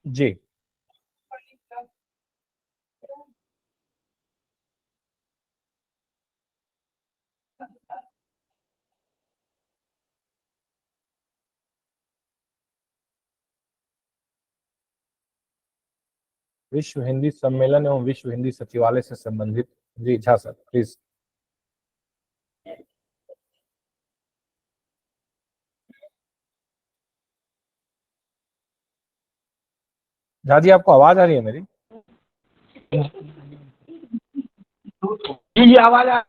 जी। विश्व हिंदी सम्मेलन एवं विश्व हिंदी सचिवालय से संबंधित। जी झा सर प्लीज। झा जी आपको आवाज आ रही है मेरी? जी आवाज आ।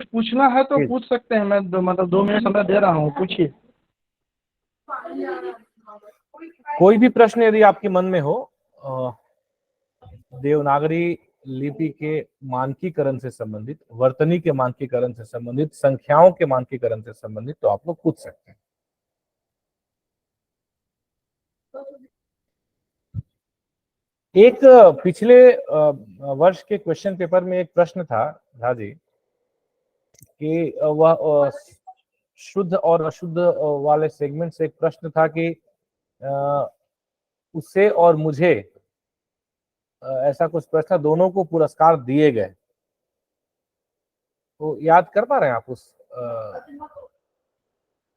पूछना है तो जी। पूछ सकते हैं, मैं मतलब 2 मिनट समय दे रहा हूँ, पूछिए। कोई भी प्रश्न यदि आपके मन में हो देवनागरी लिपि के मानकीकरण से संबंधित, वर्तनी के मानकीकरण से संबंधित, संख्याओं के मानकीकरण से संबंधित, तो आप लोग पूछ सकते हैं। एक पिछले वर्ष के क्वेश्चन पेपर में एक प्रश्न था झा जी कि वह शुद्ध और अशुद्ध वाले सेगमेंट से एक प्रश्न था कि उसे और मुझे ऐसा कुछ प्रश्न, दोनों को पुरस्कार दिए गए। तो याद कर पा रहे हैं आप उस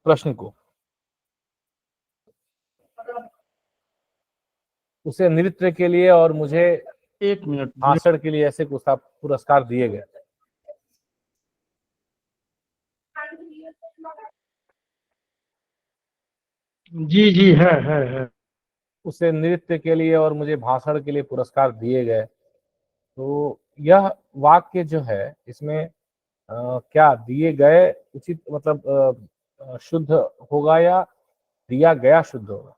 प्रश्न को? उसे नृत्य के लिए और मुझे 1 मिनट भाषण के लिए ऐसे कुछ पुरस्कार दिए गए। जी जी है। उसे नृत्य के लिए और मुझे भाषण के लिए पुरस्कार दिए गए। तो यह वाक्य जो है इसमें क्या दिए गए उचित मतलब शुद्ध होगा या दिया गया शुद्ध होगा,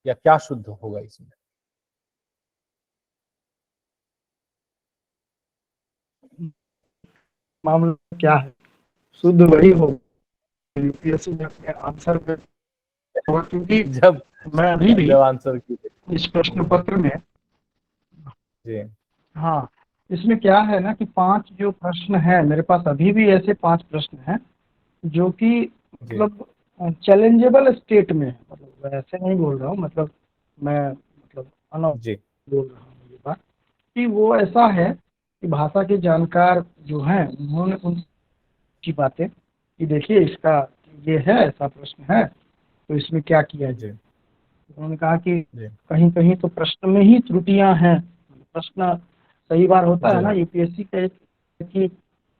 या क्या शुद्ध होगा इसमें? मामला क्या है, शुद्ध वही हो यूपीएससी में अपने आंसर पे होगा, क्योंकि जब मैं अभी भी जब आंसर की इस प्रश्न पत्र में, जी हाँ, इसमें क्या है ना कि 5 जो प्रश्न है मेरे पास, अभी भी ऐसे 5 प्रश्न हैं जो कि जी मतलब चैलेंजेबल स्टेट में है। मतलब ऐसे नहीं बोल रहा हूँ, मतलब मैं मतलब जी बोल रहा हूँ ये बात कि वो ऐसा है कि भाषा के जानकार जो हैं उन्होंने उनकी बातें कि देखिए इसका ये है, ऐसा प्रश्न है तो इसमें क्या किया जाए। जी उन्होंने कहा कि जी कहीं कहीं तो प्रश्न में ही त्रुटियां हैं। प्रश्न कई बार होता है जी ना यूपीएससी के कि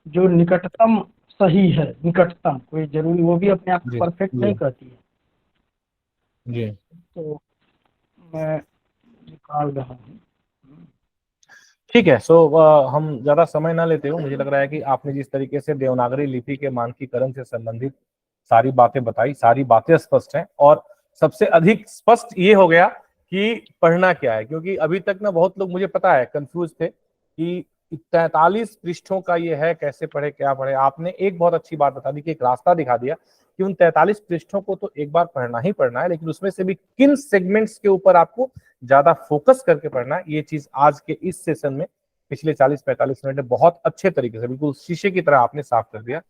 जो निकटतम सही है, निकटतम, कोई जरूरी वो भी अपने आप जी को परफेक्ट जी नहीं कहती है। जी तो मैं निकाल रहा हूँ। ठीक है। सो हम ज्यादा समय ना लेते हो, मुझे लग रहा है कि आपने जिस तरीके से देवनागरी लिपि के मानकीकरण से संबंधित सारी बातें बताई, सारी बातें स्पष्ट हैं। और सबसे अधिक स्पष्ट ये हो गया कि पढ़ना क्या है, क्योंकि अभी तक ना बहुत लोग, मुझे पता है, कंफ्यूज थे कि 43 पृष्ठों का ये है, कैसे पढ़े क्या पढ़े। आपने एक बहुत अच्छी बात बता दी कि एक रास्ता दिखा दिया कि उन 43 पृष्ठों को तो एक बार पढ़ना ही पढ़ना है, लेकिन उसमें से भी किन सेगमेंट्स के ऊपर आपको ज्यादा फोकस करके पढ़ना है। ये चीज आज के इस सेशन में पिछले 40-45 मिनट में बहुत अच्छे तरीके से, बिल्कुल शीशे की तरह आपने साफ कर दिया।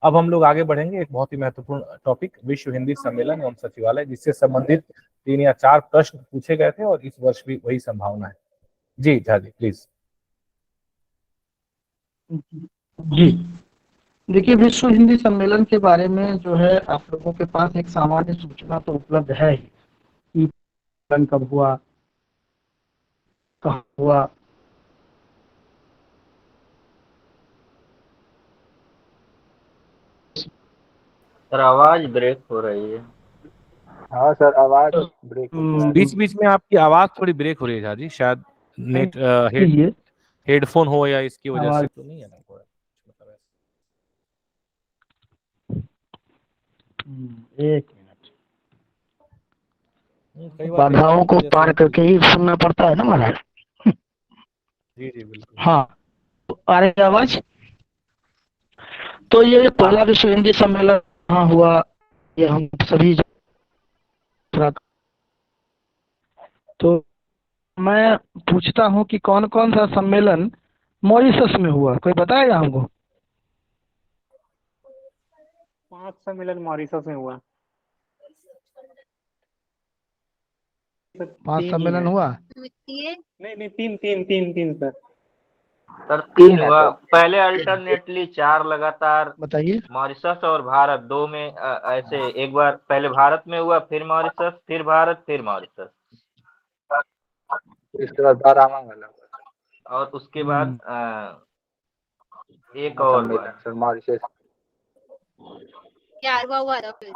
अब हम लोग आगे बढ़ेंगे एक बहुत ही महत्वपूर्ण टॉपिक, विश्व हिंदी सम्मेलन एवं सचिवालय, जिससे संबंधित 3 या 4 प्रश्न पूछे गए थे और इस वर्ष भी वही संभावना है। जी झा जी प्लीज। जी देखिए, विश्व हिंदी सम्मेलन के बारे में जो है आप लोगों के पास एक सामान्य सूचना तो उपलब्ध है ही कि सम्मेलन कब हुआ, कहाँ हुआ। सर आवाज ब्रेक हो रही है। हाँ सर, आवाज ब्रेक होती है। बीच बीच में आपकी आवाज थोड़ी ब्रेक हो रही है झा जी, शायद नेट कीजिए हेडफोन हो या इसकी वजह से आवाज। तो नहीं है ना थोड़ा मतलब एक मिनट, कई बार बाधाओं हेडफोन की को वजह से पार भी करके ही सुनना पड़ता है ना महाराज। जी जी बिल्कुल। हाँ, आ रही है आवाज। तो ये हाँ पहला हाँ विश्व हिंदी सम्मेलन कहाँ हुआ, ये हम सभी तो मैं पूछता हूँ कि कौन कौन सा सम्मेलन मॉरिशस में हुआ, कोई बताएगा हमको? 5 सम्मेलन मॉरिशस में हुआ। 5 तीन ही सम्मेलन है। हुआ। नहीं, तीन सर। सर तीन 3 है हुआ, सर। पहले अल्टरनेटली 4 लगातार बताइए। मॉरिशस और भारत 2 में ऐसे एक बार पहले भारत में हुआ, फिर मॉरिशस, फिर भारत, फिर मॉरिशस, इसके बाद बारामा वाला और उसके बाद एक और हुआ। सम्मेलन सर मॉरिशस। 11वां हुआ था फिर।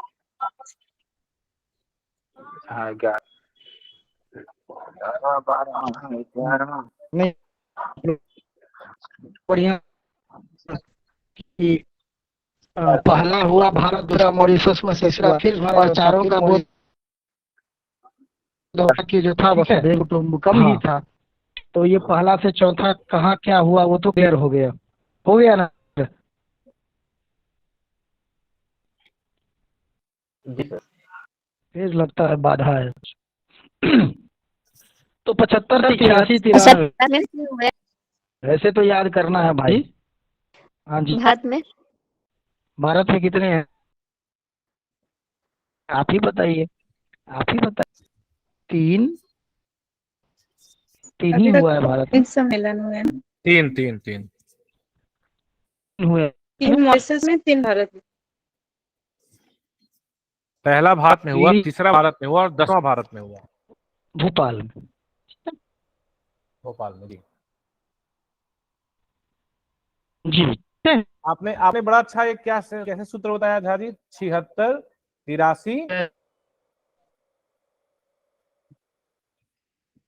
हाँ 11वां नहीं, बढ़िया कि पहला हुआ भारत, दूसरा मॉरिशस में, तीसरा फिर भारत, और चारों का वो कि जो था बस कुटुम्ब कम ही था। तो ये पहला से चौथा कहाँ क्या हुआ वो तो क्लियर हो गया ना। जी सर। फिर लगता है बाधा है। तो 75 से 83 93 वैसे तो याद करना है भाई। हाँ जी। भारत में कितने हैं आप ही बताइए। 3 ही हुआ है भारत में। सम्मेलन हुए हैं। तीन हुए 3 मॉरिशस में, 3 भारत में। पहला भारत में हुआ, तीसरा भारत में हुआ और 10वां भारत में हुआ, भोपाल में। भोपाल में। जी जी आपने बड़ा अच्छा एक कैसे सूत्र बताया झा जी। 76, 83।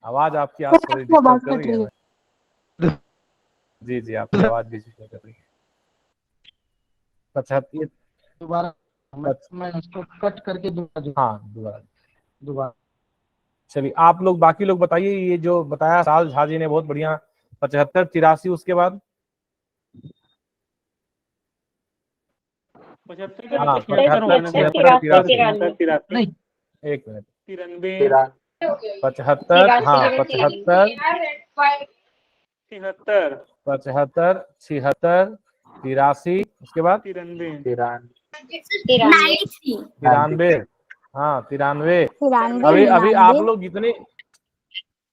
आवाज आपकी आज थोड़ी डिस्टर्ब कर रही है। जी आपकी आवाज भी डिस्टर्ब कर रही है। 75। दोबारा मैं इसको कट करके दोबारा। चलिए आप लोग, बाकी लोग बताइए, ये जो बताया साल झा जी ने बहुत बढ़िया। 75, 83, उसके बाद 75 हाँ, 73 नहीं, एक मिनट। 93 75, हाँ 75, 73 75, 76, 83, उसके बाद 93। हाँ 93। अभी आप लोग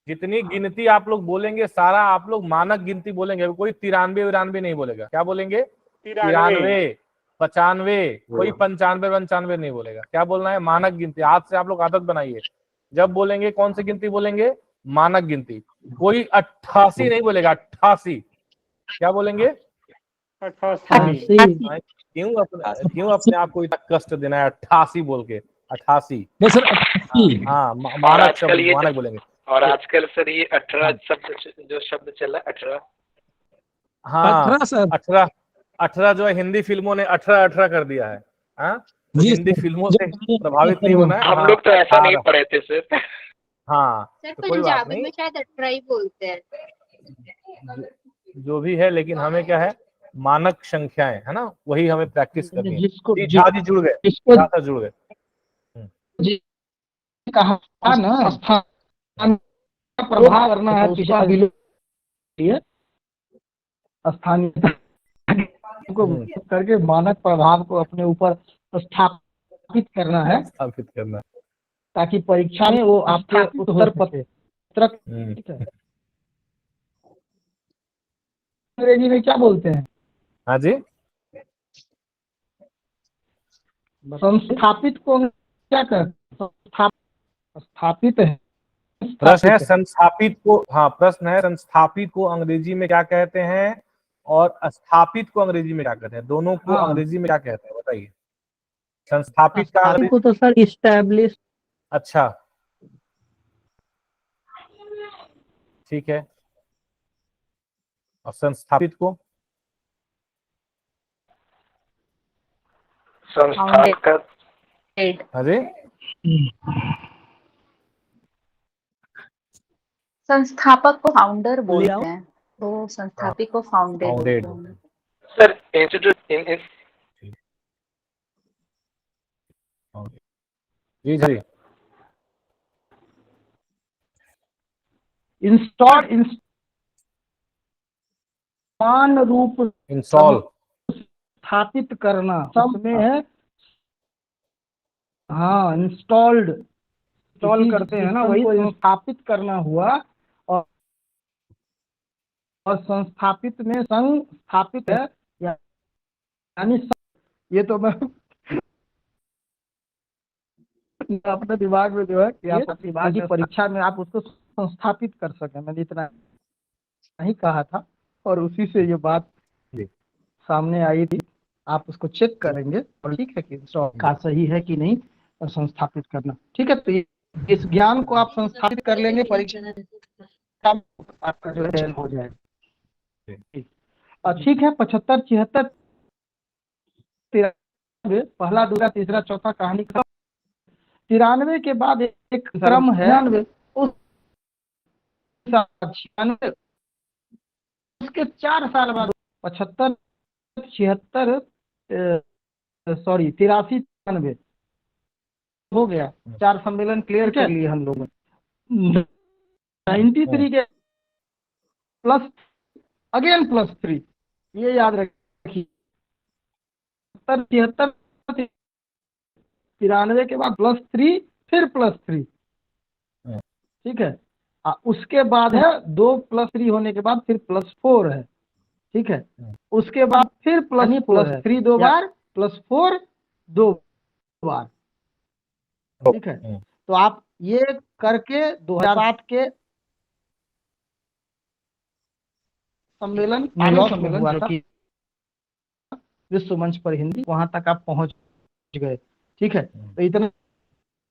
जितनी गिनती आप लोग बोलेंगे, सारा आप लोग मानक गिनती बोलेंगे। अभी कोई 93 नहीं बोलेगा। क्या बोलेंगे? 93, 95, कोई 95 नहीं बोलेगा। क्या बोलना है? मानक गिनती। आज से आप लोग आदत बनाइए, जब बोलेंगे कौन सी गिनती बोलेंगे? मानक गिनती। कोई 88 नहीं बोलेगा। 88। क्या बोलेंगे? 88। क्यों अपने आप को इतना कष्ट देना है 88 बोल के? 88। हाँ मानक शब्द, मानक बोलेंगे। और आजकल सर ये 18 जो शब्द चला 18। हाँ 18 जो है, हिंदी फिल्मों ने 18 कर दिया है। हाँ तो हिंदी फिल्मों से प्रभावित नहीं होना है। हम लोग तो ऐसा नहीं पढ़े थे सर। हाँ तो कोई बात नहीं, में शायद 18 ही बोलते हैं। जो भी है, लेकिन हमें क्या है, मानक संख्याएं है ना, वही हमें प्रैक्टिस करनी है। झा जी जुड़ गए, झा सर जुड़ गए। जी कहा ना, स्थान प्रभाव करना है स्थानीय को करके मानक प्रभाव को अपने ऊपर स्थापित करना है, ताकि परीक्षा में वो आपके उत्तर पत्रक। अंग्रेजी में क्या बोलते हैं? हाँ जी, संस्थापित को क्या कहते हैं? स्थापित है। प्रश्न है संस्थापित को, हाँ प्रश्न है संस्थापित को अंग्रेजी में क्या कहते हैं और स्थापित को अंग्रेजी में क्या कहते हैं? दोनों को अंग्रेजी में क्या कहते हैं बताइए? संस्थापित का को तो सर इस्टेब्लिश। अच्छा ठीक है, और संस्थापित को? संस्थागत। अरे संस्थापक को फाउंडर बोलते हैं, तो संस्थापित को फाउंडेड। सर इंस्टीट्यूट जी जी, इंस्टॉल रूप इंस्टॉल स्थापित करना सब में है। हाँ इंस्टॉल करते हैं ना, वही संस्थापित करना हुआ। और संस्थापित में संस्थापित है, यानी ये तो मैं अपने दिमाग में जो है कि आप अपनी बात की परीक्षा में आप उसको संस्थापित कर सकें, मैंने इतना नहीं कहा था, और उसी से ये बात सामने आई थी। आप उसको चेक करेंगे और ठीक है कि का सही है कि नहीं, और संस्थापित करना ठीक है। तो इस ज्ञान को आप संस्थापित कर लेंगे, परीक्षा आपका जो है हो जाएगा। ठीक है, 75, 76, 93, पहला, दूसरा, तीसरा, चौथा कहानी क्रम। 93 के बाद एक क्रम है, उस 96, उसके 4 साल बाद 75, 76, 83, 93 हो गया। 4 सम्मेलन क्लियर कर लिए हम लोगों ने। 93 के प्लस अगेन +3, ये याद रखिए। 76, 93 के बाद +3, फिर +3, ठीक है। उसके बाद है 2 + 3 होने के बाद फिर +4 है, ठीक है। उसके बाद फिर +3 2 बार, +4 2 बार, ठीक है। तो आप ये करके 2007 के सम्मेलन हुआ था विश्व मंच पर हिंदी, वहां तक आप पहुंच गए, ठीक है। तो इतना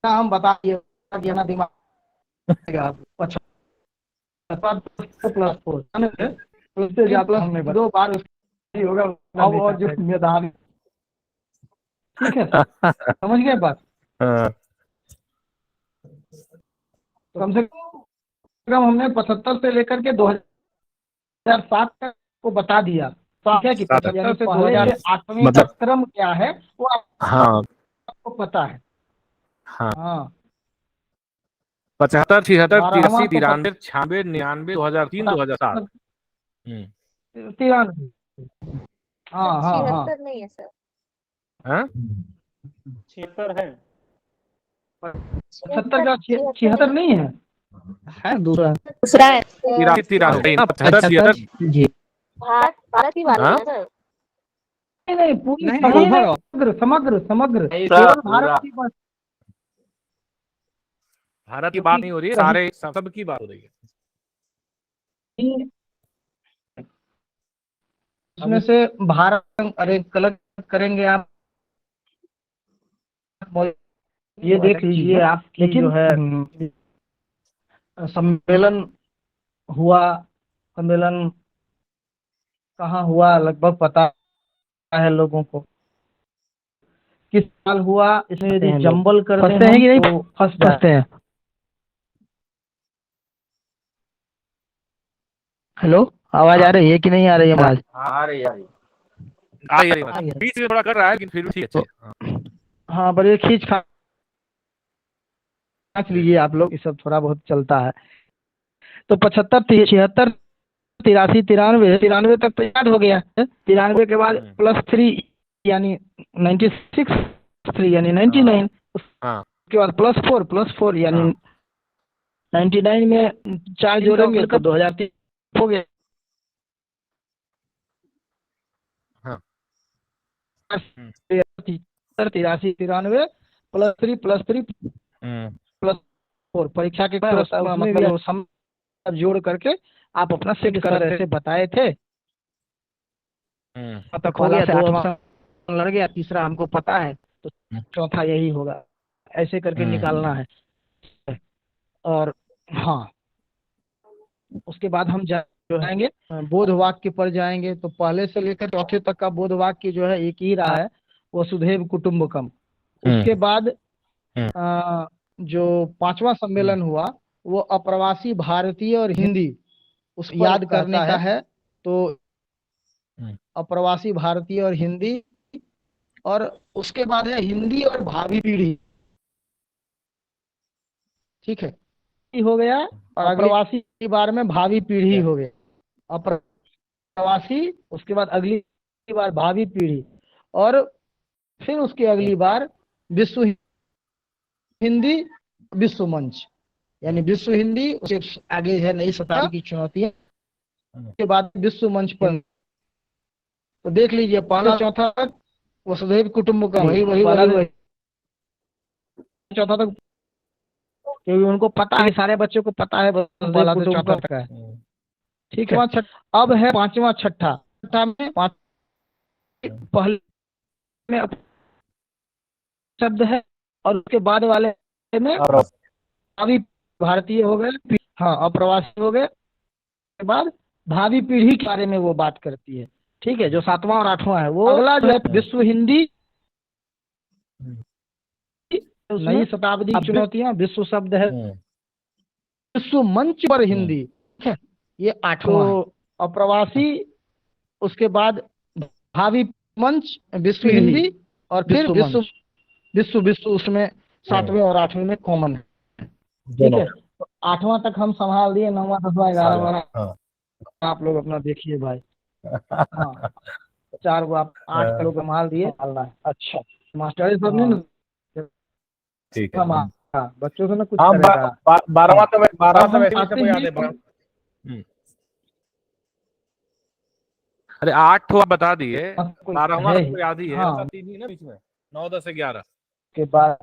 हम बता दिए ना, दिमाग 75 +4 उससे ज्यादा हमने 2 बार उसकी होगा अब, और जो मैदान, ठीक है सर, समझ गए बात। कम से कम हमने 75 से लेकर के 2007 तक को बता दिया, ठीक है कि 75 से 2008वें का क्रम क्या है वो आपको पता है। हाँ 75, 76, 83, 93, 96, 99, 2003, 2007। 93। हाँ हाँ हाँ, नहीं है सर, 76 है। 75 का 76 नहीं है, दूसरा है 73, जी। भारत की बात है सर। नहीं पूरी समग्र केवल भारत की बात, भारत की बात नहीं हो रही है, सारे सब की बात हो रही है। इसमें से भारत, अरे कलेक्ट करेंगे आप, ये देख लीजिए आप, लेकिन जो है सम्मेलन हुआ, सम्मेलन कहाँ हुआ लगभग पता है लोगों को, किस साल हुआ, इसमें यदि जंबल करते हैं कि नहीं तो फंस जाते हैं। हेलो, आवाज आ रही है कि नहीं आ रही है आवाज? आ रही है। बीच में थोड़ा कर रहा है लेकिन फिर भी ठीक है। हाँ बड़े खींच लीजिए आप लोग, ये सब थोड़ा बहुत चलता है। तो 75, 76, 83, 93 तक तो याद हो गया। 93 के बाद +3 यानी 96, 3 यानी 99, उसके बाद +4 यानी 99 में 4 जोड़ेंगे तो 2003 हो गया। 83, 93, +3 +4 परीक्षा के मतलब सम जोड़ करके आप अपना सेट कर ऐसे बताए थे। तक हो गया, 2 ऑप्शन लड़ गया, तीसरा हमको पता है तो चौथा यही होगा, ऐसे करके निकालना है। और हाँ उसके बाद हम जाएंगे बोध वाक्य पर जाएंगे। तो पहले से लेकर चौथे तक का बोध वाक्य जो है एक ही रहा है, वसुधैव कुटुंबकम। उसके बाद जो 5वां सम्मेलन हुआ वो अप्रवासी भारतीय और हिंदी, उस याद करने का है। तो अप्रवासी भारतीय और हिंदी, और उसके बाद है हिंदी और भावी पीढ़ी, ठीक है, हो गया। और अप्रवासी बार में भावी पीढ़ी हो गया, अप्रवासी, उसके बाद अगली बार भावी पीढ़ी, और फिर उसकी अगली बार विश्व हिंदी विश्व मंच, यानी विश्व हिंदी, उसके आगे है नई शताब्दी की चुनौतियां, उसके बाद विश्व मंच पर। तो देख लीजिए पहला चौथा तक वसुधैव कुटुंबकम, वही वही वही चौथा तक, क्योंकि उनको पता है, सारे बच्चों को पता है पहला से चौथा तक है। ठीक है, अब है पांचवा छठा। छठा में पहले में शब्द है और उसके बाद वाले में अभी भारतीय हो गए, हाँ अप्रवासी हो गए, उसके बाद भावी पीढ़ी के बारे में वो बात करती है। ठीक है, जो 7वां और 8वां है वो। अगला जो है विश्व हिंदी, नई शताब्दी की चुनौतियां, विश्व शब्द है, विश्व मंच पर हिंदी, ठीक है, ये 8वां है। अप्रवासी, उसके बाद भावी मंच, विश्व हिंदी, और फिर विश्व विश्व विश्व उसमें 7वें और 8वें में कॉमन है। ठीक है, तो 8वां तक हम संभाल दिए, 9वां 10वां 11वां आप लोग अपना देखिए भाई। हाँ 4 को आप 8 तक संभाल दिए। अच्छा मास्टर सब ने ना, ठीक है। हाँ बच्चों से ना कुछ हाँ करेगा। 12वां तो वैसे आते मुझे याद हैं। है। अरे 8 तो आप बता दिए, 12वां है तो याद ही है, हाँ, 3 ही ना बीच में, 9 10 11। के बाद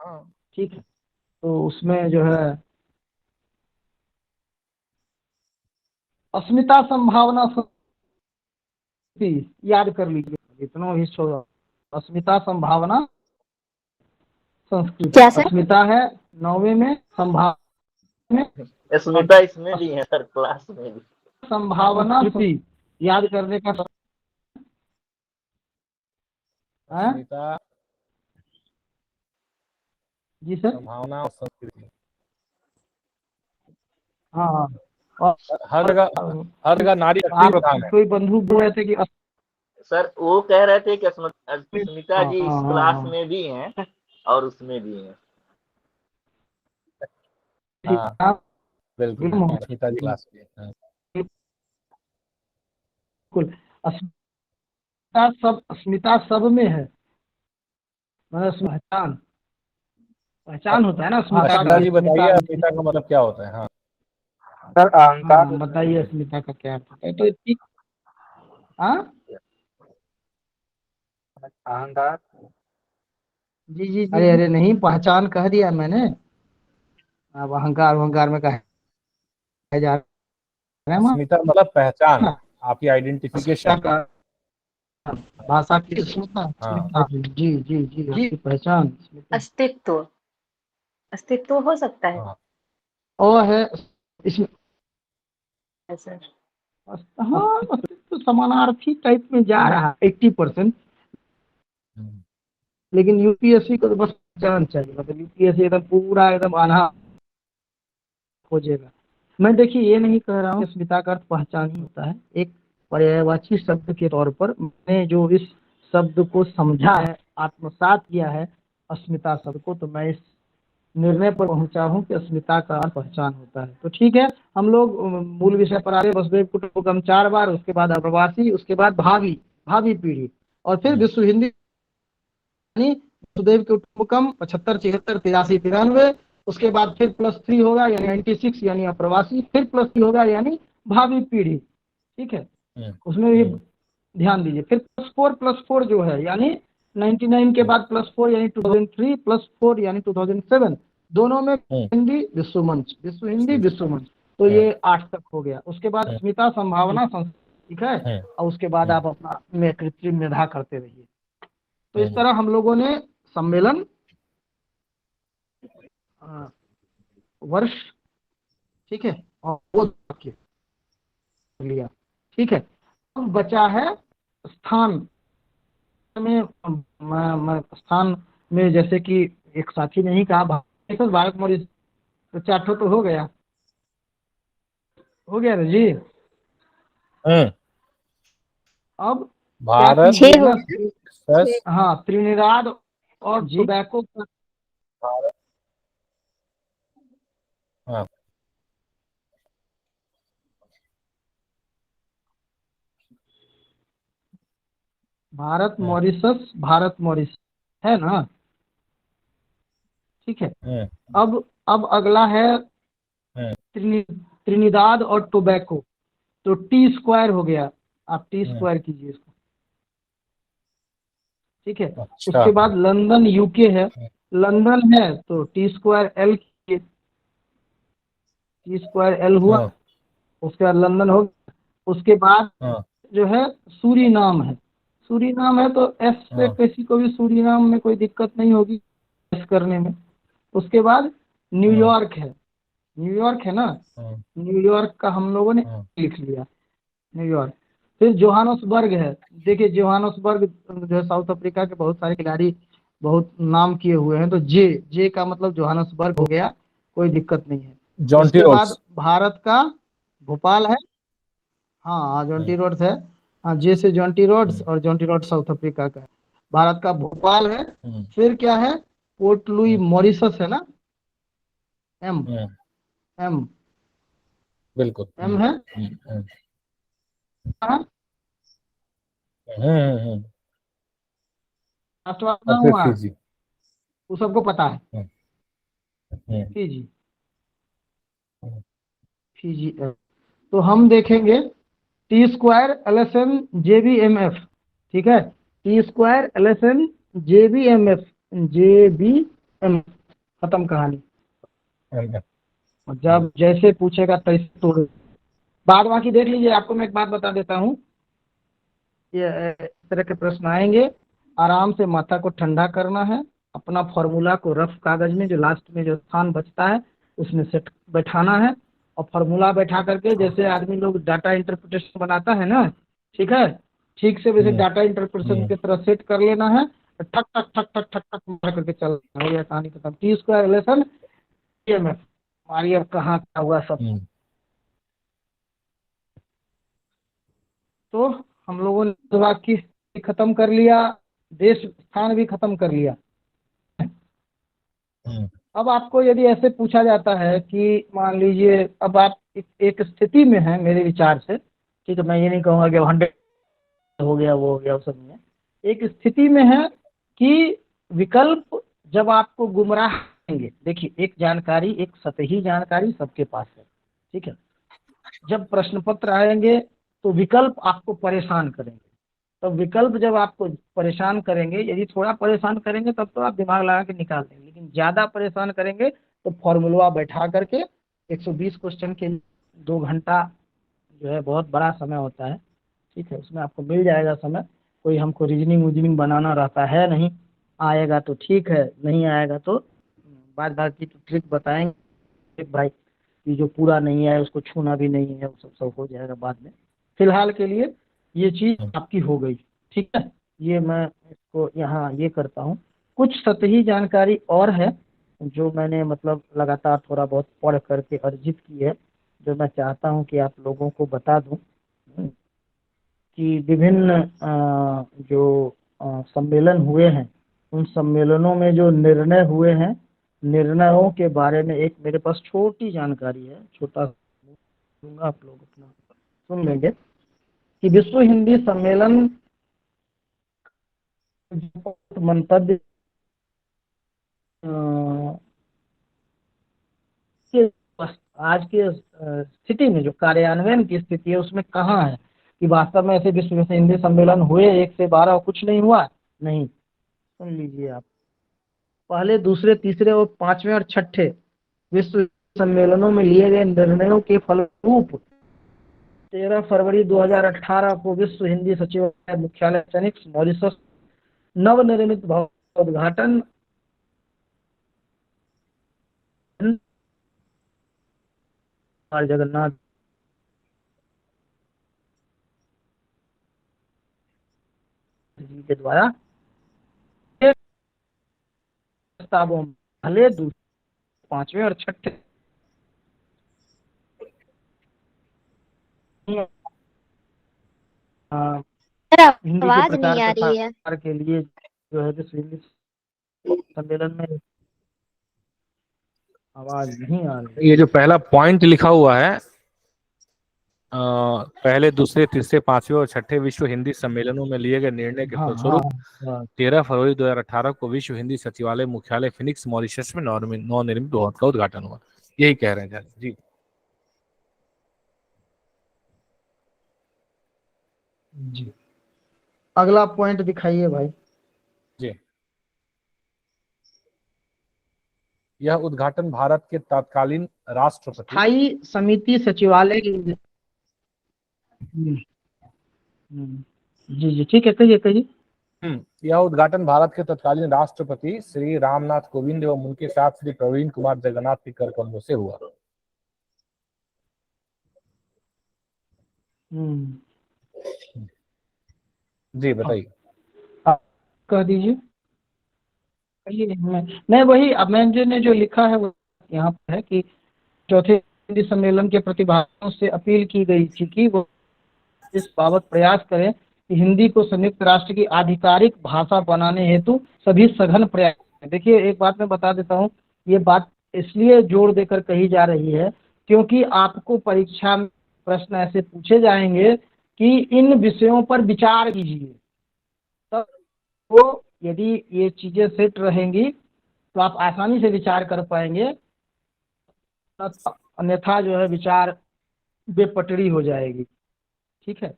हाँ ठीक है, तो उसमें जो है अस्मिता संभावना याद कर लीजिए, इतना ही छोड़ो। अस्मिता संभावना संस्कृति, क्या सर? अस्मिता है 9वें में, संभावना में, स्मिता इसमें भी है सर, क्लास में भी। संभावना याद करने का अस्मिता, जी सर, संभावना और संस्कृति, हाँ हाँ, और हर जगह नारी शक्ति प्रधान है। कोई बंधु बोल रहे थे कि सर वो कह रहे थे कि स्मिता जी इस क्लास हाँ, में भी हैं और उसमें भी हैं। हाँ बिल्कुल, अस्मिता जी क्लास में। बिल्कुल, अस्मिता सब में है, मतलब पहचान, पहचान होता है ना अस्मिता अस्मिता का। जी बताइए अस्मिता का मतलब क्या होता है? हाँ सर अहंकार, हाँ, बताइए अस्मिता का क्या होता है? तो ठीक, हाँ अहंकार, जी जी जी, अरे अरे नहीं, पहचान कह दिया मैंने, अब अहंकार अहंकार में कहा जा रहा है अस्मिता मतलब पहचान, हाँ, आपकी आइडेंटिफिकेशन। का भाषा की अस्मिता, हाँ जी जी जी, आपकी पहचान, अस्तित्व, अस्तित्व हो सकता है हाँ और है इसमें। सर। हाँ तो समानार्थी टाइप में जा रहा है 80%, लेकिन यूपीएससी को तो बस पहचान चाहिए, मतलब यूपीएससी एकदम पूरा एकदम आना खोजेगा। मैं देखिए ये नहीं कह रहा हूँ कि अस्मिता का अर्थ पहचान ही होता है, एक पर्यायवाची शब्द के तौर पर मैंने जो इस शब्द को समझा है, आत्मसात किया है अस्मिता शब्द को, तो मैं इस निर्णय पर पहुंचा हूं कि अस्मिता का अर्थ पहचान होता है। तो ठीक है, हम लोग मूल विषय पर आ रहे, वसुधैव कुटुंबकम 4 बार, उसके बाद अप्रवासी, उसके बाद भावी भावी पीढ़ी, और फिर विश्व हिंदी, यानी वसुधैव कुटुंबकम 75 76 83 93, उसके बाद फिर +3 होगा यानी 96 यानी अप्रवासी, फिर +3 होगा यानी भावी पीढ़ी। ठीक है, उसमें भी ध्यान दीजिए। फिर +4 जो है यानी 99 के बाद +4 यानी 2003, +4 यानी 2007, दोनों में हिंदी विश्व मंच, विश्व हिंदी विश्व मंच, तो ये 8 तक हो गया। उसके बाद अस्मिता संभावना ठीक है, और उसके बाद आप अपना में कृत्रिम मेधा करते रहिए। तो इस तरह हम लोगों ने सम्मेलन, वर्ष, ठीक है, और वो वाक्य लिया। ठीक है, अब बचा है स्थान में, स्थान में जैसे कि एक साथी ने ही कहा भारत मॉरिस, तो 4 ठो तो हो गया ना जी। अब क्या भारत, कीजिए ना, हाँ त्रिनिदाद और टोबैको, भारत, हाँ भारत मॉरिशस है ना, ठीक है। अब अगला है त्रिनिदाद और टोबैको, तो टी स्क्वायर हो गया, आप टी स्क्वायर कीजिए इसको, ठीक है। अच्छा। उसके बाद लंदन यूके है, लंदन है तो टी स्क्वायर एल कीजिए, टी स्क्वायर एल हुआ, उसके बाद लंदन हो गया। उसके बाद जो है सूरीनाम है तो एस से किसी को भी सूरीनाम में कोई दिक्कत नहीं होगी एस करने में। उसके बाद न्यूयॉर्क है ना, न्यूयॉर्क का हम लोगों ने लिख लिया, न्यूयॉर्क। फिर जोहानसबर्ग है, देखिए जोहानसबर्ग जो है साउथ अफ्रीका के बहुत सारे खिलाड़ी बहुत नाम किए हुए हैं, तो जे का मतलब जोहानसबर्ग हो गया, कोई दिक्कत नहीं है। जॉन्टी उसके बाद रोड्स। भारत का भोपाल है, हाँ जॉन्टी रोड्स है, हाँ जे से जॉन्टी रोड्स, और जॉन्टी रोड्स साउथ अफ्रीका का है। भारत का भोपाल है। फिर क्या है, पोर्ट लुई मॉरिशस है ना, एम एम बिल्कुल। एम है, हाँ, राष्ट्रवाद ना और फिर हुआ, फिजी। वो सबको पता है। फिजी, फिजी तो हम देखेंगे T square L S N J B M F, ठीक है, T square L S N J B M F, खत्म कहानी। और जब जैसे पूछेगा तैसे तोड़, बाद बाकी देख लीजिए। आपको मैं एक बात बता देता हूँ, ये इस तरह के प्रश्न आएंगे, आराम से माथा को ठंडा करना है, अपना फॉर्मूला को रफ कागज में जो लास्ट में जो स्थान बचता है उसमें सेट बैठाना है, और फॉर्मूला बैठा करके जैसे आदमी लोग डाटा इंटरप्रिटेशन बनाता है ना, ठीक है, ठीक से वैसे डाटा इंटरप्रिटेशन की तरह सेट कर लेना है, ठक ठक ठक ठक ठक ठक मार करके चलना है, ये कहानी खत्म। टी स्क्वायर रिलेशन ईएमएफ, मारिए अब कहाँ क्या हुआ सब। तो हम लोगों ने वाक्य खत्म कर लिया, देश स्थान भी खत्म कर लिया। अब आपको यदि ऐसे पूछा जाता है कि मान लीजिए अब आप एक स्थिति में हैं, मेरे विचार से, ठीक है, मैं ये नहीं कहूँगा कि 100 हो गया वो हो गया, वो सब नहीं है, एक स्थिति में है कि विकल्प जब आपको गुमराह करेंगे, देखिए एक जानकारी, एक सतही जानकारी सबके पास है, ठीक है, जब प्रश्न पत्र आएंगे तो विकल्प आपको परेशान करेंगे, तो विकल्प जब आपको परेशान करेंगे, यदि थोड़ा परेशान करेंगे तब तो आप दिमाग लगा के निकाल देंगे, लेकिन ज़्यादा परेशान करेंगे तो फॉर्मूला बैठा करके 120 क्वेश्चन के 2 घंटा जो है बहुत बड़ा समय होता है, ठीक है, उसमें आपको मिल जाएगा समय। कोई हमको रीजनिंग वूजनिंग बनाना रहता है नहीं, आएगा तो ठीक है, नहीं आएगा तो बाद बाकी तो ट्रिक बताएंगे भाई, कि जो पूरा नहीं है उसको छूना भी नहीं है, वो सब हो जाएगा बाद में। फिलहाल के लिए ये चीज़ आपकी हो गई, ठीक है, ये मैं इसको यहाँ ये करता हूँ। कुछ सतही जानकारी और है जो मैंने मतलब लगातार थोड़ा बहुत पढ़ करके अर्जित की है, जो मैं चाहता हूँ कि आप लोगों को बता दूँ कि विभिन्न जो सम्मेलन हुए हैं, उन सम्मेलनों में जो निर्णय हुए हैं, निर्णयों के बारे में एक मेरे पास छोटी जानकारी है, छोटा दूंगा, आप लोग अपना सुन लेंगे कि विश्व हिंदी सम्मेलन मंतव्य आज के स्थिति में जो कार्यान्वयन की स्थिति है उसमें कहाँ है, कि वास्तव में ऐसे विश्व हिंदी सम्मेलन हुए 1 से 12 और कुछ नहीं हुआ, नहीं। सुन लीजिए आप, पहले, दूसरे, तीसरे और 5वें और 6ठे विश्व सम्मेलनों में लिए गए निर्णयों के फलस्वरूप 13 फरवरी 2018 को विश्व हिंदी सचिवालय मुख्यालय फेनिक्स मॉरिशस नवनिर्मित भवन का उद्घाटन जगन्नाथ जी के द्वारा प्रस्तावों पहले, दूसरे, 5वें और 6ठे हिंदी के आवाज प्रचार नहीं आ रही है। प्रसार के लिए जो है विश्व हिंदी सम्मेलन में आवाज नहीं आ रही। ये जो पहला पॉइंट लिखा हुआ है पहले, दूसरे, तीसरे, पांचवें और छठे विश्व हिंदी सम्मेलनों में लिए गए निर्णय के हाँ फलस्वरूप हाँ 13 फरवरी 2018 को विश्व हिंदी सचिवालय मुख्यालय फिनिक्स मॉरिशस में नवनिर्मित भवन का उद्घाटन हुआ। यही कह रहे हैं जी। जी, अगला पॉइंट दिखाइए भाई। जी, यह उद्घाटन भारत के तत्कालीन राष्ट्रपति स्थायी समिति सचिवालय की। जी जी, ठीक है, कहिए कहिए। यह उद्घाटन भारत के तत्कालीन राष्ट्रपति श्री रामनाथ कोविंद एवं उनके साथ श्री प्रवीण कुमार जगन्नाथ के कर कमलों से हुआ। जी बताइए। कह दीजिए। कहिए। मैं वही, अब मैंने जो लिखा है वो यहाँ पर है कि चौथे हिंदी सम्मेलन के प्रतिभागियों से अपील की गई थी कि वो इस बाबत प्रयास करें कि हिंदी को संयुक्त राष्ट्र की आधिकारिक भाषा बनाने हेतु सभी सघन प्रयास करें। देखिए, एक बात मैं बता देता हूँ, ये बात इसलिए जोर देकर कही जा रही है क्योंकि आपको परीक्षा में प्रश्न ऐसे पूछे जाएंगे कि इन विषयों पर विचार कीजिए। तब तो यदि ये चीजें सेट रहेंगी तो आप आसानी से विचार कर पाएंगे, अन्यथा जो है विचार बेपटरी हो जाएगी। ठीक है।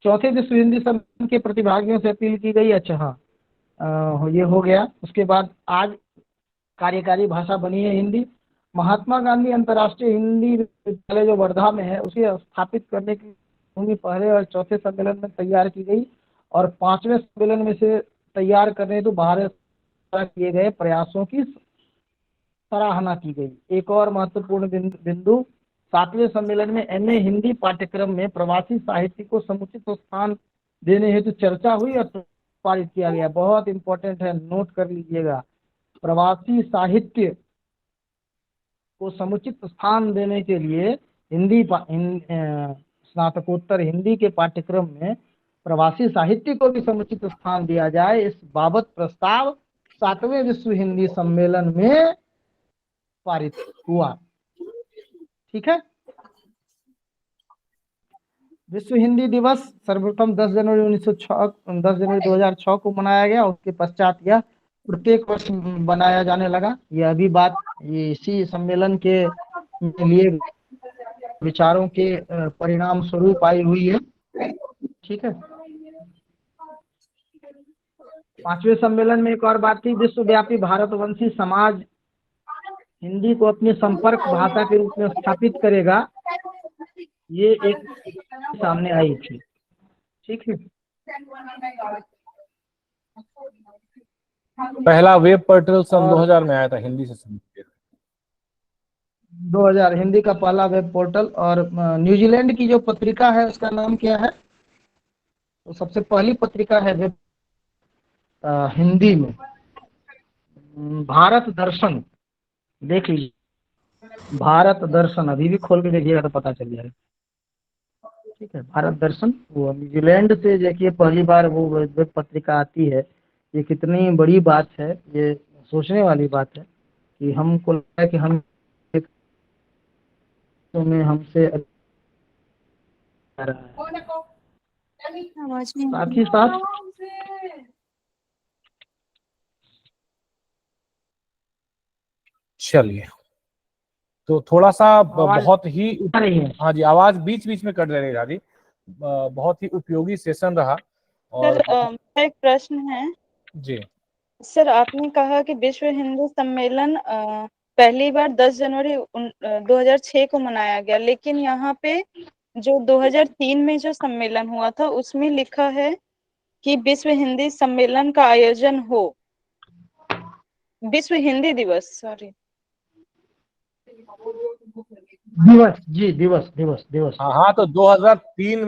चौथे विश्व हिंदी सम्मेलन के प्रतिभागियों से अपील की गई। अच्छा हाँ, ये हो गया। उसके बाद आज कार्यकारी भाषा बनी है हिंदी। महात्मा गांधी अंतर्राष्ट्रीय हिंदी विश्वविद्यालय जो वर्धा में है, उसे स्थापित करने की भूमि पहले और चौथे सम्मेलन में तैयार की गई और पांचवें सम्मेलन में से तैयार करने तो भारत द्वारा किए गए प्रयासों की सराहना की गई। एक और महत्वपूर्ण बिंदु, सातवें सम्मेलन में एमए हिंदी पाठ्यक्रम में प्रवासी साहित्य को समुचित स्थान देने हेतु चर्चा हुई और पारित किया गया। बहुत इंपॉर्टेंट है, नोट कर लीजिएगा। प्रवासी साहित्य को समुचित स्थान देने के लिए हिंदी स्नातकोत्तर हिंदी के पाठ्यक्रम में प्रवासी साहित्य को भी समुचित स्थान दिया जाए, इस बाबत प्रस्ताव सातवें विश्व हिंदी सम्मेलन में पारित हुआ। ठीक है। विश्व हिंदी दिवस सर्वप्रथम 10 जनवरी 2006 को मनाया गया। उसके पश्चात यह प्रत्येक वर्ष बनाया जाने लगा। यह भी बात इसी सम्मेलन के लिए विचारों के परिणाम स्वरूप आई हुई है। ठीक है। पांचवें सम्मेलन में एक और बात थी, विश्वव्यापी भारतवंशी समाज हिंदी को अपनी संपर्क भाषा के रूप में स्थापित करेगा, ये एक सामने आई थी। ठीक है। पहला वेब पोर्टल सन 2000 में आया था हिंदी से संबंधित। 2000 हिंदी का पहला वेब पोर्टल। और न्यूजीलैंड की जो पत्रिका है उसका नाम क्या है? तो सबसे पहली पत्रिका है वेब हिंदी में भारत दर्शन। देख लीजिए, भारत दर्शन अभी भी खोल के देखिएगा तो पता चल जाएगा। ठीक है। भारत दर्शन, वो न्यूजीलैंड से देखिए पहली बार वो वेब पत्रिका आती है। ये कितनी बड़ी बात है, ये सोचने वाली बात है कि हमको लगता है कि हम में हमसे साथ ही साथ चलिए, तो थोड़ा सा बहुत ही हाँ जी, आवाज बीच बीच में कट रही है जी। बहुत ही उपयोगी सेशन रहा। और सर, एक प्रश्न है जी सर, आपने कहा कि विश्व हिंदी सम्मेलन पहली बार 10 जनवरी 2006 को मनाया गया, लेकिन यहाँ पे जो 2003 में जो सम्मेलन हुआ था उसमें लिखा है कि विश्व हिंदी सम्मेलन का आयोजन हो, विश्व हिंदी दिवस, सॉरी दिवस। जी, दिवस। हाँ, तो 2003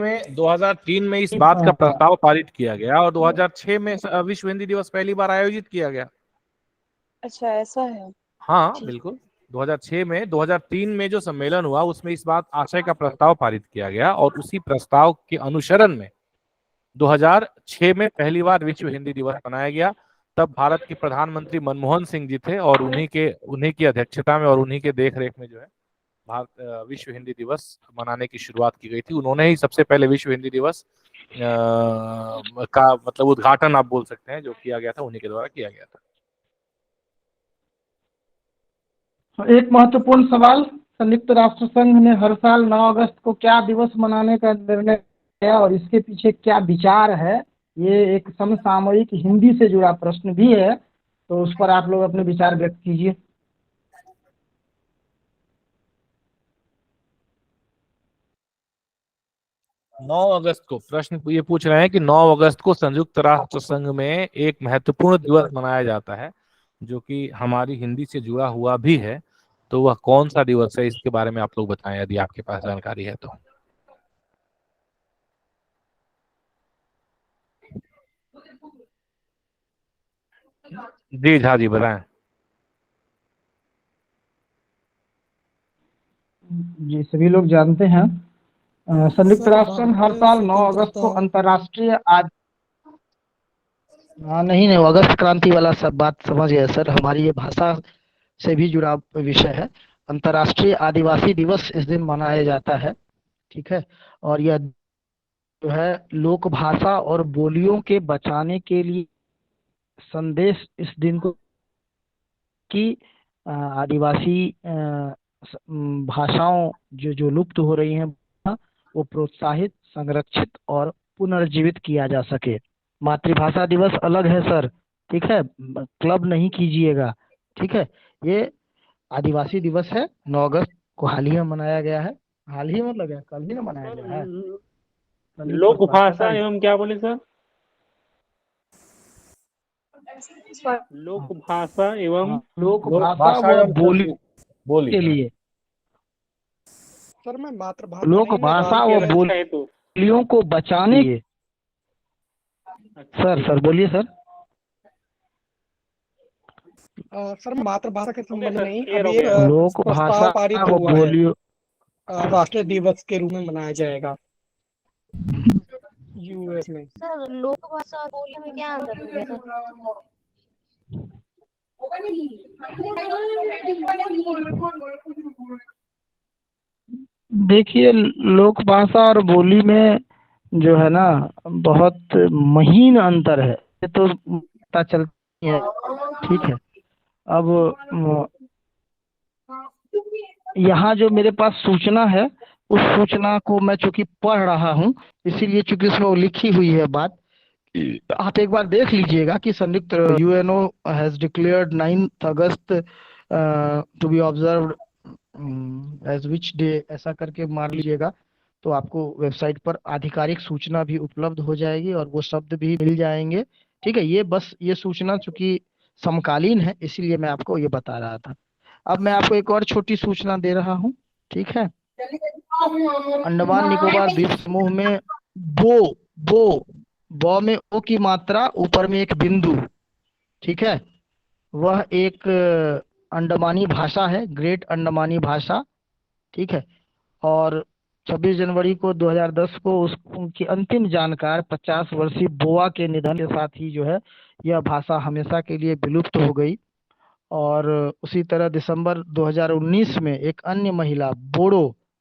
में इस बात का प्रस्ताव पारित किया गया और 2006 में विश्व हिंदी दिवस पहली बार आयोजित किया गया। अच्छा, ऐसा है। हाँ बिल्कुल। 2003 में जो सम्मेलन हुआ उसमें इस बात आशय का प्रस्ताव पारित किया गया और उसी प्रस्ताव के अनुसरण में 2006 में पहली बार विश्व हिंदी दिवस मनाया गया। तब भारत के प्रधानमंत्री मनमोहन सिंह जी थे और उन्हीं की अध्यक्षता में और उन्हीं के देख रेख में जो है विश्व हिंदी दिवस मनाने की शुरुआत की गई थी। उन्होंने ही सबसे पहले विश्व हिंदी दिवस का मतलब उद्घाटन आप बोल सकते हैं जो किया गया था, उन्हीं के द्वारा किया गया था। एक महत्वपूर्ण सवाल, संयुक्त राष्ट्र संघ ने हर साल 9 अगस्त को क्या दिवस मनाने का निर्णय किया और इसके पीछे क्या विचार है? ये एक समसामयिक हिंदी से जुड़ा प्रश्न भी है, तो उस पर आप लोग अपने विचार व्यक्त कीजिए। नौ अगस्त को प्रश्न ये पूछ रहे हैं कि 9 अगस्त को संयुक्त राष्ट्र संघ में एक महत्वपूर्ण दिवस मनाया जाता है जो कि हमारी हिंदी से जुड़ा हुआ भी है, तो वह कौन सा दिवस है, इसके बारे में आप लोग बताएं यदि आपके पास जानकारी है तो। जी झा जी बताएं। जी सभी लोग जानते हैं, संयुक्त राष्ट्र संघ हर साल 9 अगस्त को अंतर्राष्ट्रीय नहीं अगस्त क्रांति वाला सब बात समझ गए सर, हमारी ये भाषा से भी जुड़ा विषय है। अंतर्राष्ट्रीय आदिवासी दिवस इस दिन मनाया जाता है, ठीक है। और यह जो है लोक भाषा और बोलियों के बचाने के लिए संदेश इस दिन को कि आदिवासी भाषाओं जो लुप्त हो रही हैं वो प्रोत्साहित, संरक्षित और पुनर्जीवित किया जा सके। मातृभाषा दिवस अलग है सर, ठीक है, क्लब नहीं कीजिएगा, ठीक है। ये आदिवासी दिवस है, 9 अगस्त को हाल ही में मनाया गया है। हाल ही मतलब है, कल ही में मनाया गया है। लोक भाषा एवं क्या बोले सर? लोक भाषा एवं लोक भाषा व बोली के लिए सर मैं मातृभाषा लोक भाषा व बोलियों को बचाने के लिए। सर बोलिए सर। सर मातृभाषा के संबंध में नहीं, क्लियर हो अभी एक गया। लोक भाषा प्रस्ताव पारित व हुआ है, बोलियों राष्ट्रीय दिवस के रूप में मनाया जाएगा यूएस में। सर लोक भाषा और बोली में क्या अंतर हो गया सर? देखिए, लोक भाषा और बोली में जो है ना बहुत महीन अंतर है, ये तो पता चलती है, ठीक है। अब यहाँ जो मेरे पास सूचना है उस सूचना को मैं चूंकि पढ़ रहा हूँ, इसीलिए चूंकि उसमें वो लिखी हुई है बात, आप एक बार देख लीजिएगा कि संयुक्त UNO has declared 9 August to be observed as which day, ऐसा करके मार लीजिएगा तो आपको वेबसाइट पर आधिकारिक सूचना भी उपलब्ध हो जाएगी और वो शब्द भी मिल जाएंगे, ठीक है। ये बस ये सूचना चूंकि समकालीन है इसीलिए मैं आपको ये बता रहा था। अब मैं आपको एक और छोटी सूचना दे रहा हूँ, ठीक है। अंडमान निकोबार द्वीप समूह में बो में ओ की मात्रा ऊपर में एक बिंदु, ठीक है, वह एक अंडमानी भाषा है, ग्रेट अंडमानी भाषा, ठीक है। और 26 जनवरी को 2010 को उनकी अंतिम जानकार 50 वर्षीय बोआ के निधन के साथ ही जो है यह भाषा हमेशा के लिए विलुप्त हो गई। और उसी तरह दिसंबर 2019 में एक अन्य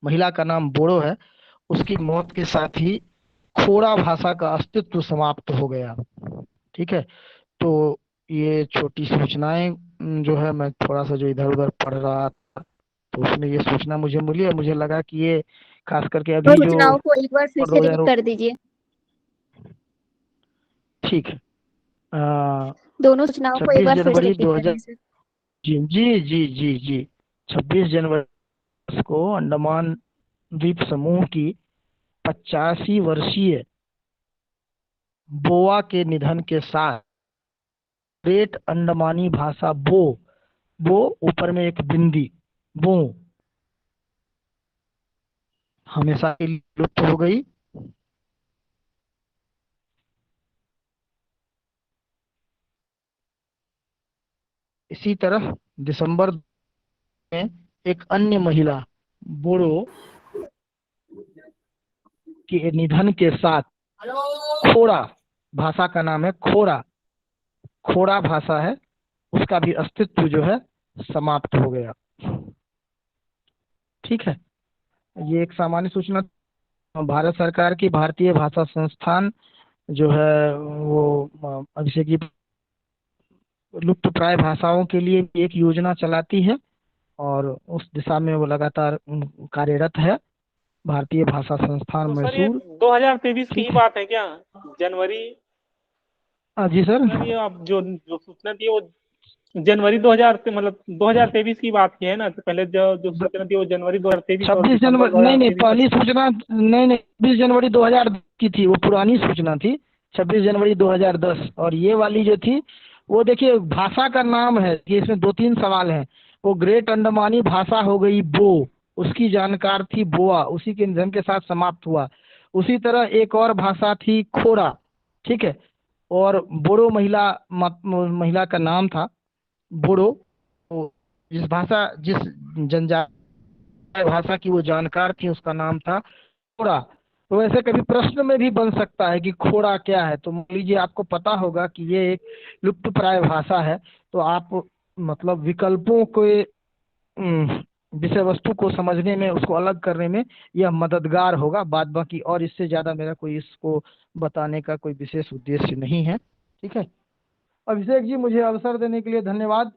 महिला का नाम बोड़ो है, उसकी मौत के साथ ही खोड़ा भाषा का अस्तित्व समाप्त हो गया, ठीक है। तो ये छोटी सूचनाएं जो है मैं थोड़ा सा जो इधर उधर पढ़ रहा था तो उसमें ये सूचना मुझे मिली और मुझे लगा कि ये खास करके अभी जो सूचनाओं को एक बार फिर से रिपीट कर दीजिए। ठीक है, दोनों सूचनाओं को एक बार फिर से रिपीट कर दीजिए। जी 26 जनवरी को अंडमान द्वीप समूह की 85 वर्षीय बोआ के निधन के साथ ग्रेट अंडमानी भाषा बो ऊपर में एक बिंदी बो हमेशा के लिए लुप्त हो गई। इसी तरह दिसंबर में एक अन्य महिला बोड़ो के निधन के साथ खोड़ा भाषा का नाम है खोड़ा भाषा है, उसका भी अस्तित्व जो है समाप्त हो गया, ठीक है, ये एक सामान्य सूचना। भारत सरकार की भारतीय भाषा संस्थान जो है वो अभिषेक जी लुप्त प्राय भाषाओं के लिए एक योजना चलाती है और उस दिशा में वो लगातार कार्यरत है। भारतीय भाषा संस्थान तो सर ये मैसूर। 2023 की ठीक ही है। बात है क्या? जनवरी? जी सर। सर ये आप जो जो सूचना थी वो जनवरी 2000 से मतलब 2023 की बात की है ना? तो पहले जो जो सूचना थी वो जनवरी 2023 और 26 दिसंबर जनवरी, नहीं 2023 पहली सूचना नहीं 26 जनवरी 2000 की थी, वो पुरानी सूचना थी 26 जनवरी 2010। और ये वाली जो थी वो देखिए भाषा का नाम है कि इसमें 2-3 सवाल हैं। वो ग्रेट अंडमानी भाषा हो गई बो, उसकी जानकार थी बोआ, उसी के निधन के साथ समाप्त हुआ। उसी तरह एक और भाषा थी खोरा, ठीक है, और बोडो महिला का नाम था बोडो। तो जिस जनजातीय भाषा की वो जानकार थी उसका नाम था खोड़ा। तो ऐसे कभी प्रश्न में भी बन सकता है कि खोड़ा क्या है। तो मान लीजिए आपको पता होगा कि ये एक लुप्त प्राय भाषा है, तो आप मतलब विकल्पों के विषय वस्तु को समझने में, उसको अलग करने में यह मददगार होगा। बाद बाकी और इससे ज़्यादा मेरा कोई इसको बताने का कोई विशेष उद्देश्य नहीं है। ठीक है अभिषेक जी, मुझे अवसर देने के लिए धन्यवाद।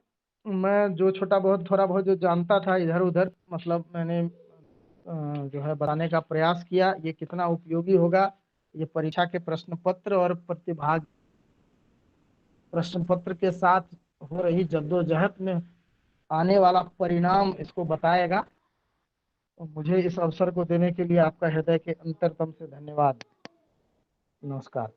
मैं जो थोड़ा बहुत जो जानता था इधर उधर, मतलब मैंने जो है बताने का प्रयास किया। ये कितना उपयोगी होगा, ये परीक्षा के प्रश्न पत्र और प्रतिभाग प्रश्न पत्र के साथ हो रही जद्दोजहद में आने वाला परिणाम इसको बताएगा। तो मुझे इस अवसर को देने के लिए आपका हृदय के अंतरतम से धन्यवाद। नमस्कार।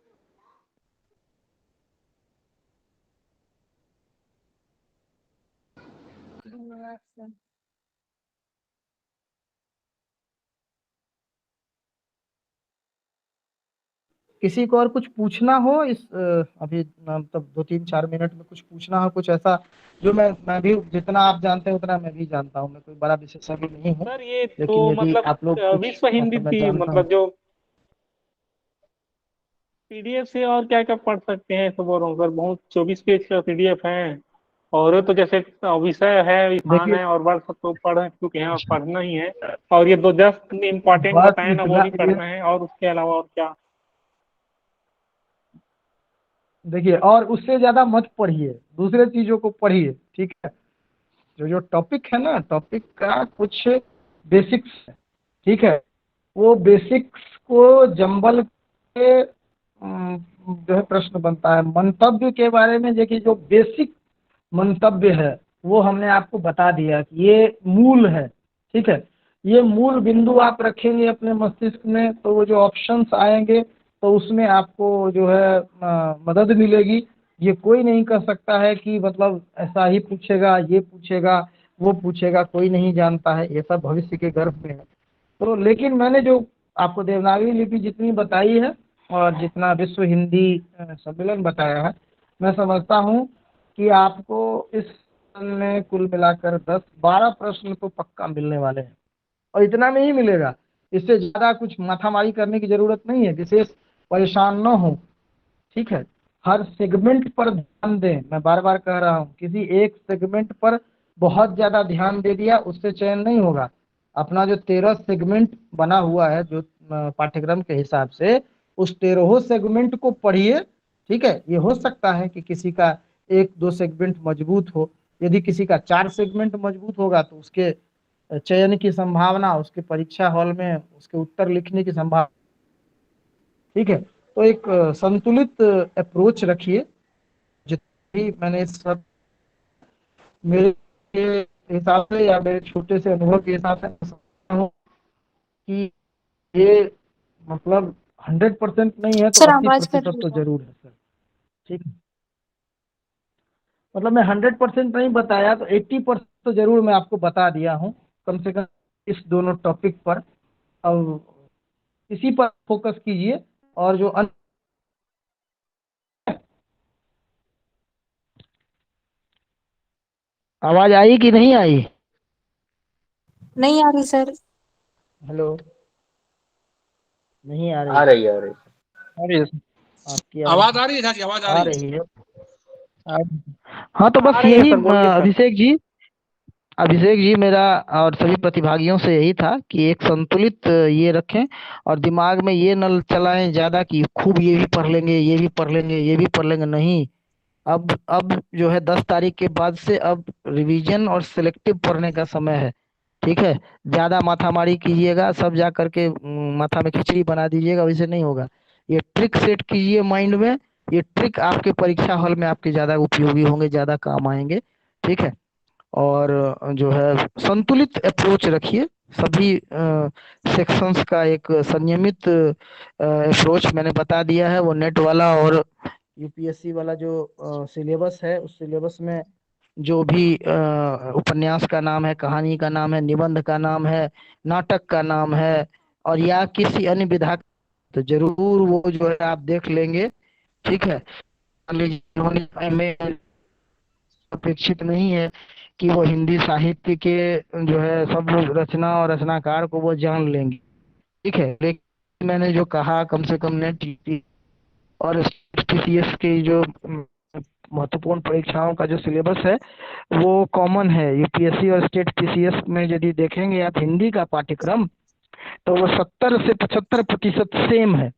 किसी को और कुछ पूछना हो इस अभी मतलब 2-3-4 मिनट में कुछ पूछना हो, कुछ ऐसा जो मैं भी जितना आप जानते हैं उतना मैं भी जानता हूँ। मैं कोई बड़ा विशेषज्ञ नहीं हूँ, सर ये लेकिन तो यदि मतलब आप लोग कुछ विश्व हिंदी मैं थी, जानता हूँ। मतलब जो पीडीएफ से और क्या क्या पढ़ सकते हैं सब? और सर बहुत 24 पेज का पीडीएफ है, और तो जैसे विषय है, स्थान देखिए है और वर्ष तो पढ़ चुके हैं और पढ़ना ही है, और ये 2-10 इम्पोर्टेंट बस बताए ना वो भी पढ़ना है, और उसके अलावा और क्या? देखिए और उससे ज्यादा मत पढ़िए, दूसरे चीजों को पढ़िए। ठीक है, जो टॉपिक है ना, टॉपिक का कुछ बेसिक्स है, ठीक है, वो बेसिक्स को जंबल के जो है प्रश्न बनता है। मंतव्य के बारे में देखिए, जो बेसिक मंतव्य है वो हमने आपको बता दिया कि ये मूल है। ठीक है, ये मूल बिंदु आप रखेंगे अपने मस्तिष्क में, तो वो जो ऑप्शंस आएंगे तो उसमें आपको जो है मदद मिलेगी। ये कोई नहीं कर सकता है कि मतलब ऐसा ही पूछेगा, ये पूछेगा, वो पूछेगा, कोई नहीं जानता है, ये सब भविष्य के गर्भ में है। तो लेकिन मैंने जो आपको देवनागरी लिपि जितनी बताई है और जितना विश्व हिंदी सम्मेलन बताया है, मैं समझता हूँ कि आपको इस में कुल मिलाकर 10-12 प्रश्न तो पक्का मिलने वाले हैं, और इतना में ही मिलेगा। इससे ज़्यादा कुछ माथामारी करने की ज़रूरत नहीं है, विशेष परेशान न हो। ठीक है, हर सेगमेंट पर ध्यान दें। मैं बार बार कह रहा हूँ, किसी एक सेगमेंट पर बहुत ज़्यादा ध्यान दे दिया उससे चयन नहीं होगा। अपना जो 13 सेगमेंट बना हुआ है जो पाठ्यक्रम के हिसाब से, उस 13 सेगमेंट को पढ़िए। ठीक है, ये हो सकता है कि किसी का 1-2 सेगमेंट मजबूत हो। यदि किसी का 4 सेगमेंट मजबूत होगा तो उसके चयन की संभावना, उसके परीक्षा हॉल में उसके उत्तर लिखने की संभावना। ठीक है, तो एक संतुलित अप्रोच रखिए। जितनी मैंने सब मेरे हिसाब से या मेरे छोटे से अनुभव के हिसाब से समझता हूँ कि ये मतलब 100% नहीं है तो सर आवाज कट 80% रही तो है। जरूर है सर। ठीक है, मतलब मैं 100% नहीं बताया तो 80% तो जरूर मैं आपको बता दिया हूँ, कम से कम इस दोनों टॉपिक पर। अब इसी पर फोकस कीजिए, और जो आवाज आई कि नहीं आई? नहीं आ रही सर। हेलो, नहीं आ आ रही? रही है, आ रही है। आपकी आवाज आ रही है झाजी, आवाज आ आ रही है। रही है। हाँ, तो आ बस रही है यही सर, बोलिए सर। अभिषेक जी, अभिषेक जी, मेरा और सभी प्रतिभागियों से यही था कि एक संतुलित ये रखें और दिमाग में ये न चलाएं ज्यादा कि खूब ये भी पढ़ लेंगे, ये भी पढ़ लेंगे, ये भी पढ़ लेंगे। नहीं, अब जो है 10 तारीख के बाद से अब रिवीजन और सिलेक्टिव पढ़ने का समय है। ठीक है, ज्यादा माथामारी कीजिएगा, सब जा करके माथा में खिचड़ी बना दीजिएगा, वैसे नहीं होगा। ये ट्रिक सेट कीजिए माइंड में, ये ट्रिक आपके परीक्षा हॉल में आपके ज्यादा उपयोगी होंगे, ज्यादा काम आएंगे। ठीक है, और जो है संतुलित अप्रोच रखिए। सभी सेक्शंस का एक संयमित अप्रोच मैंने बता दिया है, वो नेट वाला और यूपीएससी वाला जो सिलेबस है, उस सिलेबस में जो भी उपन्यास का नाम है, कहानी का नाम है, निबंध का नाम है, नाटक का नाम है, और या किसी अन्य विधा, तो जरूर वो जो है आप देख लेंगे। ठीक है, में अपेक्षित नहीं है कि वो हिंदी साहित्य के जो है सब रचना और रचनाकार को वो जान लेंगे। ठीक है, लेकिन मैंने जो कहा, कम से कम नेट और टीसीएस की जो महत्वपूर्ण परीक्षाओं का जो सिलेबस है वो कॉमन है। यूपीएससी और स्टेट पीसीएस में यदि देखेंगे आप हिंदी का पाठ्यक्रम, तो वो 70 से 75% सेम है।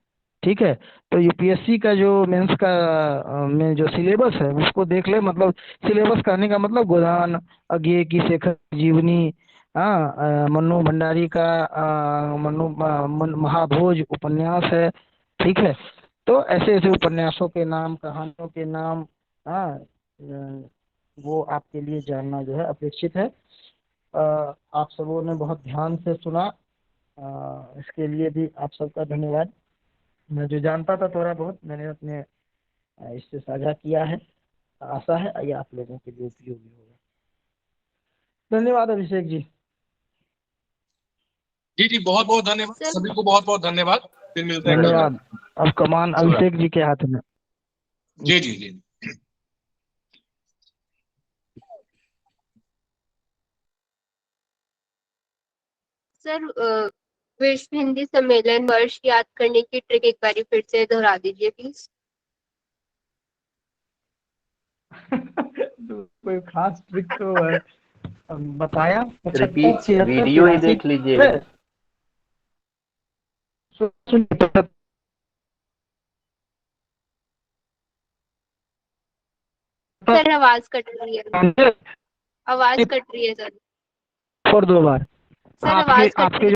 ठीक है, तो यूपीएससी का जो मेंस का में जो सिलेबस है उसको देख ले। मतलब सिलेबस कहने का मतलब गोदान, अज्ञे की शेखर जीवनी, मन्नू भंडारी का महाभोज उपन्यास है। ठीक है, तो ऐसे ऐसे उपन्यासों के नाम, कहानियों के नाम, वो आपके लिए जानना जो है अपेक्षित है। आप सबों ने बहुत ध्यान से सुना, इसके लिए भी आप सबका धन्यवाद। मैं जो जानता था थोड़ा बहुत मैंने अपने इससे साझा किया है। आशा है ये आप लोगों के लिए उपयोगी होगा। धन्यवाद अभिषेक जी। जी जी, बहुत बहुत धन्यवाद सभी को, बहुत बहुत धन्यवाद। फिर मिलते हैं। धन्यवाद। अब कमान अभिषेक जी के हाथ में। जी जी जी। सर, विश्व हिंदी सम्मेलन वर्ष याद करने की ट्रिक एक बार फिर से दोहरा दीजिए प्लीज। कोई खास ट्रिक तो बताया, रिपीट वीडियो ही देख लीजिए। सर आवाज कट रही है, आवाज कट रही है सर। और 2 बार सर आवाज कट रही है।